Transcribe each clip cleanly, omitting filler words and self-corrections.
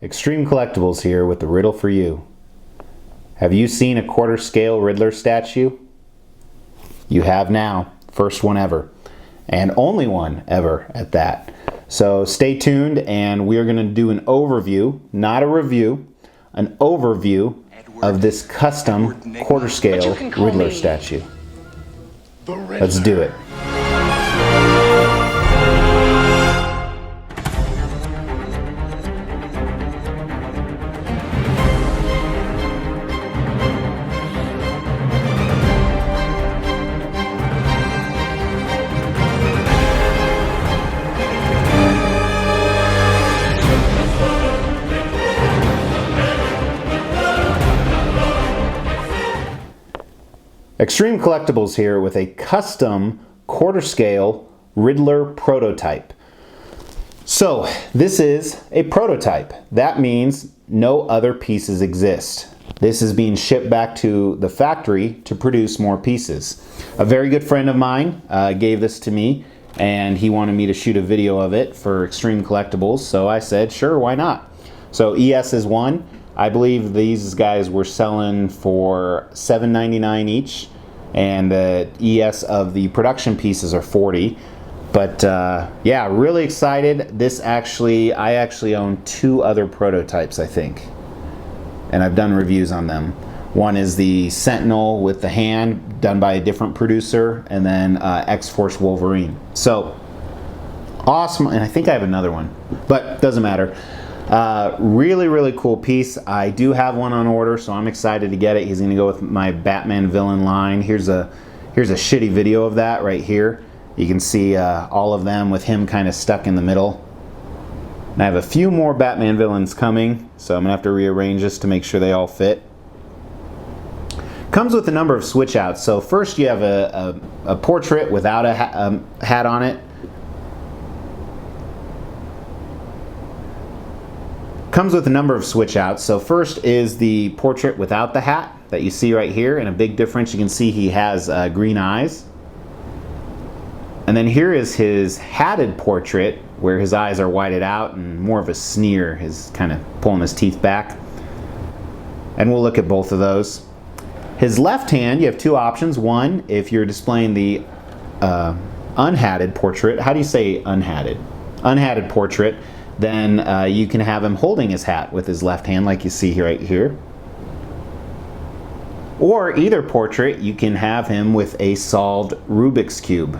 Extreme Collectibles here with the riddle for you. Have you seen a quarter scale Riddler statue? You have now. First one ever. And only one ever at that. So stay tuned and we are going to do an overview, not a review, an overview of this custom quarter scale Riddler statue. Let's do it. Extreme Collectibles here with a custom quarter scale Riddler prototype. So this is a prototype. That means no other pieces exist. This is being shipped back to the factory to produce more pieces. A very good friend of mine gave this to me and he wanted me to shoot a video of it for Extreme Collectibles, so I said sure, why not. So ES is one. I believe these guys were selling for $7.99 each, and the ES of the production pieces are $40. But yeah, really excited. I actually own two other prototypes, I think, and I've done reviews on them. One is the Sentinel with the hand, done by a different producer, and then X-Force Wolverine. So awesome, and I think I have another one, but doesn't matter. Really cool piece. I do have one on order, so I'm excited to get it. He's going to go with my Batman villain line. Here's a shitty video of that right here. You can see all of them with him kind of stuck in the middle. And I have a few more Batman villains coming, so I'm going to have to rearrange this to make sure they all fit. Comes with a number of switch outs. So first you have a portrait without a hat on it. Comes with a number of switch outs. So first is the portrait without the hat that you see right here, and a big difference, you can see he has green eyes. And then here is his hatted portrait where his eyes are whited out and more of a sneer, his kind of pulling his teeth back. And we'll look at both of those. His left hand, you have two options. One, if you're displaying the unhatted portrait. How do you say unhatted? Unhatted portrait. Then you can have him holding his hat with his left hand like you see right here. Or either portrait, you can have him with a solved Rubik's Cube.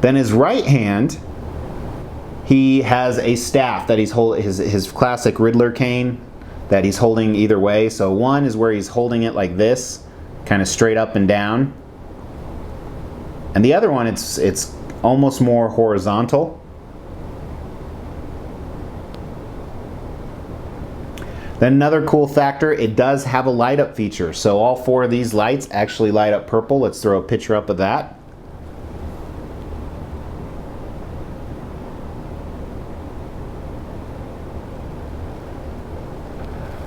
Then his right hand, he has a staff that he's holding, his classic Riddler cane that he's holding either way. So one is where he's holding it like this, kind of straight up and down. And the other one, it's almost more horizontal. Then another cool factor, it does have a light up feature. So all four of these lights actually light up purple. Let's throw a picture up of that.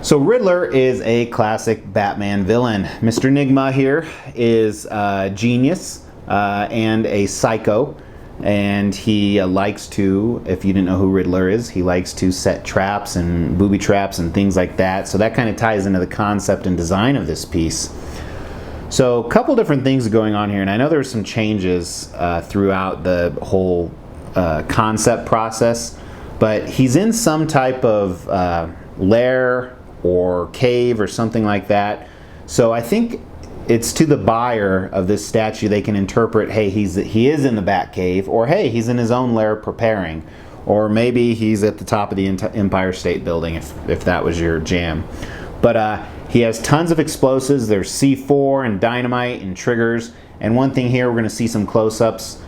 So Riddler is a classic Batman villain. Mr. Nigma here is a genius and a psycho, and he likes to, if you didn't know who Riddler is, he likes to set traps and booby traps and things like that. So that kind of ties into the concept and design of this piece. So a couple different things going on here, and I know there's some changes throughout the whole concept process, but he's in some type of lair or cave or something like that. So I think it's to the buyer of this statue, they can interpret, hey, he is in the Batcave, or hey, he's in his own lair preparing, or maybe he's at the top of the Empire State Building if that was your jam. But he has tons of explosives. There's C4 and dynamite and triggers. And one thing here, we're going to see some close-ups.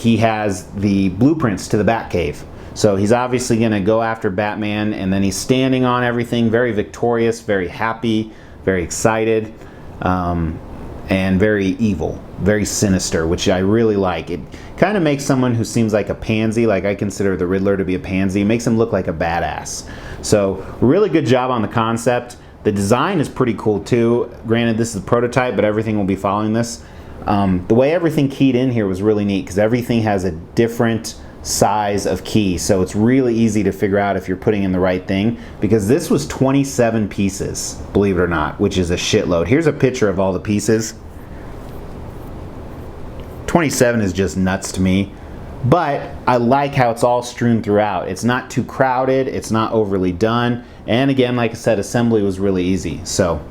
He has the blueprints to the Batcave. So he's obviously going to go after Batman, and then he's standing on everything, very victorious, very happy, very excited. And very evil, very sinister, which I really like. It kind of makes someone who seems like a pansy, like I consider the Riddler to be a pansy, makes him look like a badass. So really good job on the concept. The design is pretty cool too. Granted, this is a prototype, but everything will be following this. The way everything keyed in here was really neat because everything has a different size of key, so it's really easy to figure out if you're putting in the right thing, because this was 27 pieces, believe it or not, which is a shitload. Here's a picture of all the pieces. 27 is just nuts to me, but I like how it's all strewn throughout. It's not too crowded, it's not overly done, and again, like I said, assembly was really easy. So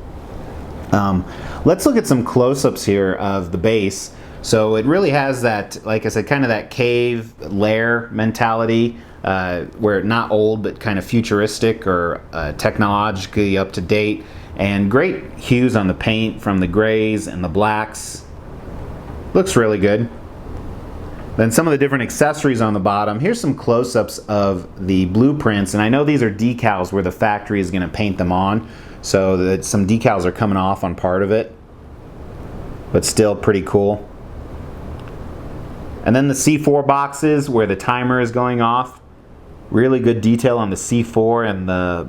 let's look at some close-ups here of the base. So it really has that, like I said, kind of that cave lair mentality, where not old but kind of futuristic or technologically up to date, and great hues on the paint from the grays and the blacks. Looks really good. Then some of the different accessories on the bottom. Here's some close-ups of the blueprints, and I know these are decals where the factory is going to paint them on, so that some decals are coming off on part of it, but still pretty cool. And then the C4 boxes where the timer is going off. Really good detail on the C4 and the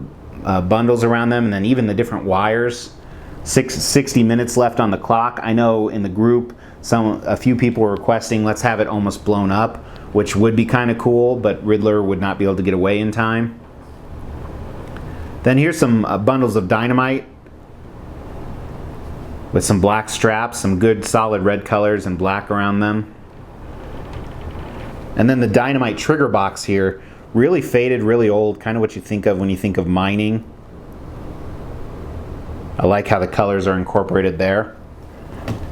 bundles around them, and then even the different wires. 60 minutes left on the clock. I know in the group a few people were requesting let's have it almost blown up, which would be kind of cool, but Riddler would not be able to get away in time. Then here's some bundles of dynamite with some black straps, some good solid red colors and black around them. And then the dynamite trigger box here, really faded, really old, kind of what you think of when you think of mining. I like how the colors are incorporated there.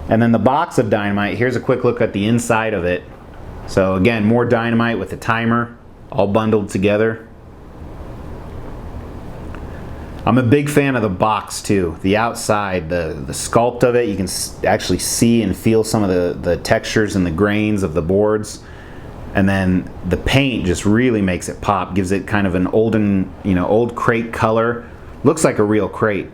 And then the box of dynamite, here's a quick look at the inside of it. So again, more dynamite with the timer, all bundled together. I'm a big fan of the box too. The outside, the sculpt of it, you can actually see and feel some of the textures and the grains of the boards. And then the paint just really makes it pop, gives it kind of an old crate color. Looks like a real crate,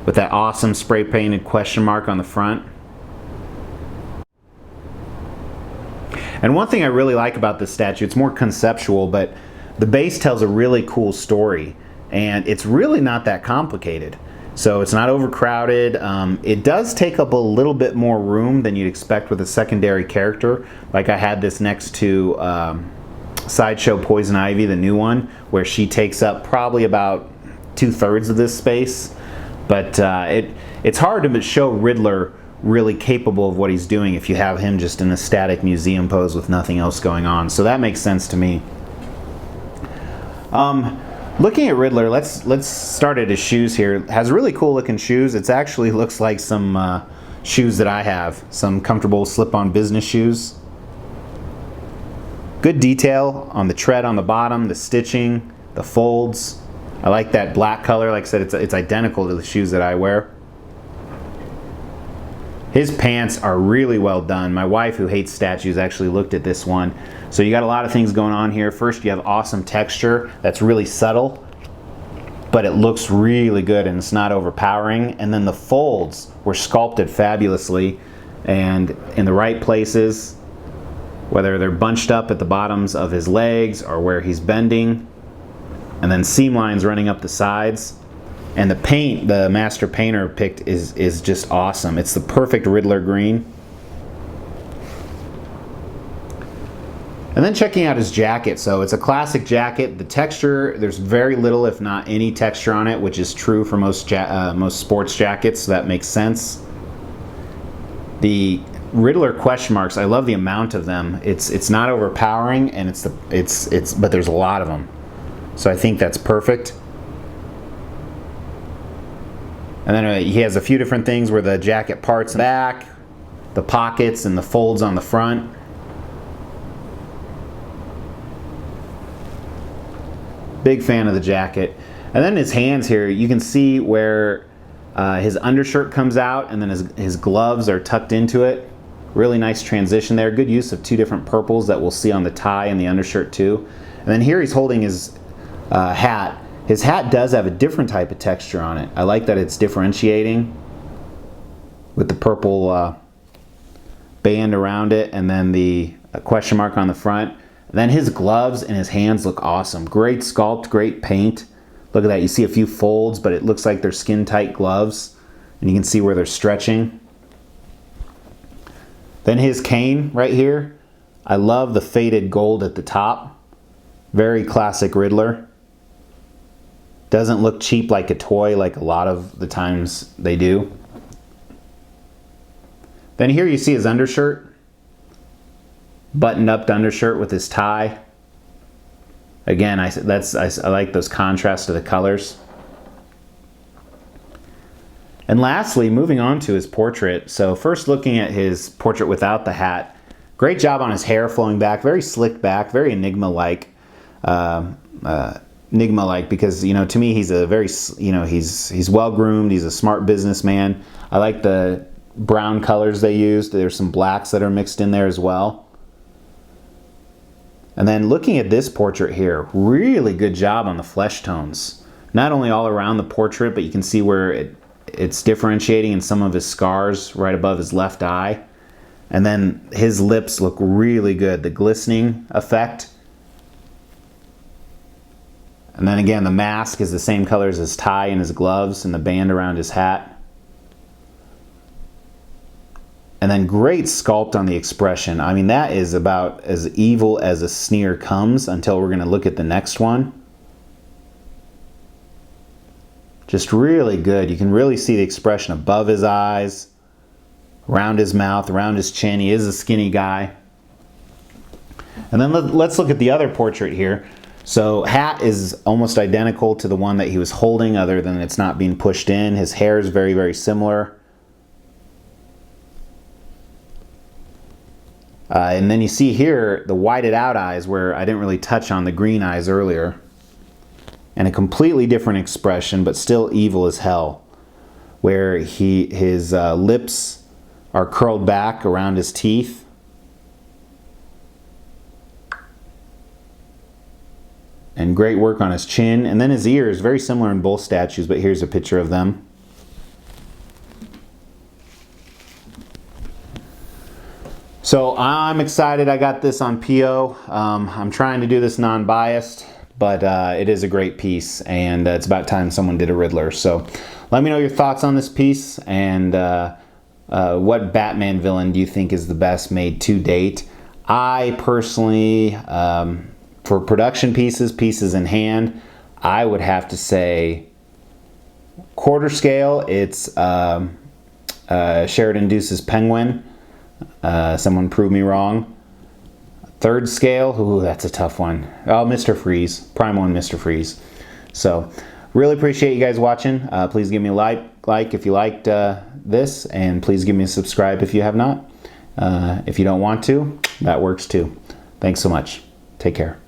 with that awesome spray painted question mark on the front. And one thing I really like about this statue, it's more conceptual, but the base tells a really cool story, and it's really not that complicated. So it's not overcrowded. It does take up a little bit more room than you'd expect with a secondary character. Like I had this next to Sideshow Poison Ivy, the new one, where she takes up probably about 2/3 of this space. But it's hard to show Riddler really capable of what he's doing if you have him just in a static museum pose with nothing else going on. So that makes sense to me. Looking at Riddler, let's start at his shoes here. Has really cool looking shoes. It actually looks like some shoes that I have. Some comfortable slip-on business shoes. Good detail on the tread on the bottom, the stitching, the folds. I like that black color. Like I said, it's identical to the shoes that I wear. His pants are really well done. My wife, who hates statues, actually looked at this one. So you got a lot of things going on here. First, you have awesome texture that's really subtle, but it looks really good and it's not overpowering. And then the folds were sculpted fabulously and in the right places, whether they're bunched up at the bottoms of his legs or where he's bending. And then seam lines running up the sides. And the paint the master painter picked is just awesome. It's the perfect Riddler green. And then checking out his jacket. So it's a classic jacket. The texture, there's very little if not any texture on it, which is true for most sports jackets, so that makes sense. The Riddler question marks, I love the amount of them. It's not overpowering, and but there's a lot of them. So I think that's perfect. And then he has a few different things where the jacket parts back, the pockets and the folds on the front. Big fan of the jacket. And then his hands here, you can see where his undershirt comes out and then his gloves are tucked into it. Really nice transition there. Good use of two different purples that we'll see on the tie and the undershirt too. And then here he's holding his hat. His hat does have a different type of texture on it. I like that it's differentiating with the purple band around it and then the question mark on the front. Then his gloves and his hands look awesome. Great sculpt, great paint. Look at that, you see a few folds, but it looks like they're skin tight gloves. And you can see where they're stretching. Then his cane right here. I love the faded gold at the top. Very classic Riddler. Doesn't look cheap like a toy like a lot of the times they do. Then here you see his undershirt. Buttoned up undershirt with his tie. Again, I like those contrasts to the colors. And lastly, moving on to his portrait. So first looking at his portrait without the hat. Great job on his hair flowing back, very slicked back, very Enigma-like. Enigma-like because, you know, to me he's a very, you know, he's well-groomed, he's a smart businessman. I like the brown colors they used. There's some blacks that are mixed in there as well. And then looking at this portrait here, really good job on the flesh tones. Not only all around the portrait, but you can see where it's differentiating in some of his scars right above his left eye. And then his lips look really good, the glistening effect. And then again, the mask is the same color as his tie and his gloves and the band around his hat. And then great sculpt on the expression. I mean, that is about as evil as a sneer comes until we're going to look at the next one. Just really good. You can really see the expression above his eyes, around his mouth, around his chin. He is a skinny guy. And then let's look at the other portrait here. So hat is almost identical to the one that he was holding, other than it's not being pushed in. His hair is very, very similar. And then you see here the whited out eyes, where I didn't really touch on the green eyes earlier. And a completely different expression, but still evil as hell. Where his lips are curled back around his teeth. And great work on his chin. And then his ears, very similar in both statues, but here's a picture of them. So I'm excited I got this on PO. I'm trying to do this non-biased, but it is a great piece, and it's about time someone did a Riddler. So let me know your thoughts on this piece, and what Batman villain do you think is the best made to date? I personally, for production pieces in hand, I would have to say quarter scale, it's Sheridan Deuce's Penguin. Someone prove me wrong. Third scale, ooh, that's a tough one. Oh, Mr. Freeze, Primal and Mr. Freeze. So, really appreciate you guys watching. Please give me a like if you liked this, and please give me a subscribe if you have not. If you don't want to, that works too. Thanks so much. Take care.